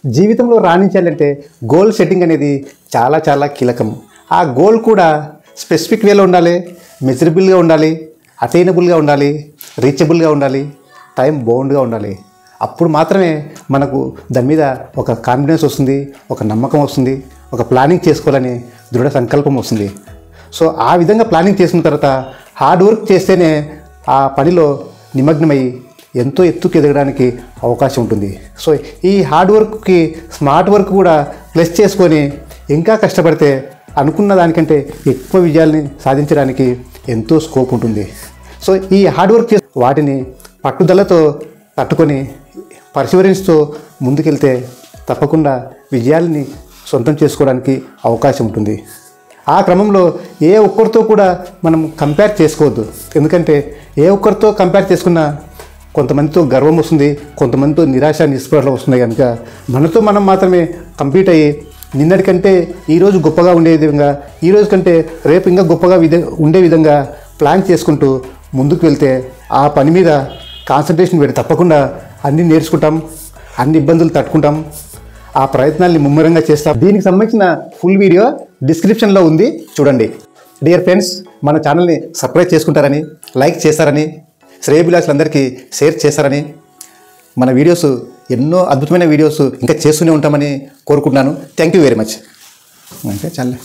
జీవితంలో రాణించాలంటే goal setting అనేది చాలా చాలా కీలకం. ఆ గోల్ కూడా స్పెసిఫిక్ వేలో ఉండాలి, మెజరబుల్గా ఉండాలి, అటైనబుల్గా ఉండాలి, రీచబుల్గా ఉండాలి, టైం బౌండ్గా ఉండాలి. అప్పుడు మాత్రమే మనకు దాని మీద ఒక కాన్ఫిడెన్స్ వస్తుంది, ఒక నమ్మకం వస్తుంది, ఒక ప్లానింగ్ చేసుకోవాలని దృఢ సంకల్పం వస్తుంది. సో ఆ విధంగా ప్లానింగ్ చేసుకున్న తర్వాత హార్డ్ వర్క్ చేస్తేనే ఆ పనిలో నిమగ్నమై ఎంతో ఎత్తుకు ఎదగడానికి అవకాశం ఉంటుంది. సో ఈ హార్డ్ వర్క్కి స్మార్ట్ వర్క్ కూడా ప్లస్ చేసుకొని ఇంకా కష్టపడితే అనుకున్న దానికంటే ఎక్కువ విజయాల్ని సాధించడానికి ఎంతో స్కోప్ ఉంటుంది. సో ఈ హార్డ్ వర్క్ చేసి వాటిని పట్టుదలతో తట్టుకొని పర్సివరెన్స్తో ముందుకెళ్తే తప్పకుండా విజయాల్ని సొంతం చేసుకోవడానికి అవకాశం ఉంటుంది. ఆ క్రమంలో ఏ ఒక్కరితో కూడా మనం కంపేర్ చేసుకోవద్దు. ఎందుకంటే ఏ ఒక్కరితో కంపేర్ చేసుకున్నా కొంతమందితో గర్వం వస్తుంది, కొంతమందితో నిరాశ నిస్పృహలు వస్తున్నాయి. కనుక మనతో మనం మాత్రమే కంప్లీట్ అయ్యి నిన్నటికంటే ఈరోజు గొప్పగా ఉండే విధంగా, ఈరోజు కంటే రేపు ఇంకా గొప్పగా ఉండే విధంగా ప్లాన్ చేసుకుంటూ ముందుకు వెళ్తే ఆ పని మీద కాన్సన్ట్రేషన్ పెట్టి తప్పకుండా అన్నీ నేర్చుకుంటాం, అన్ని ఇబ్బందులు తట్టుకుంటాం, ఆ ప్రయత్నాల్ని ముమ్మరంగా చేస్తాం. దీనికి సంబంధించిన ఫుల్ వీడియో డిస్క్రిప్షన్లో ఉంది, చూడండి. డియర్ ఫ్రెండ్స్, మన ఛానల్ని సబ్స్క్రైబ్ చేసుకుంటారని, లైక్ చేస్తారని, శ్రేయభిలాషులందరికీ షేర్ చేస్తారని, మన వీడియోస్ ఎన్నో అద్భుతమైన వీడియోస్ ఇంకా చేస్తూనే ఉంటామని కోరుకుంటున్నాను. Thank you very much. అంటే చాలా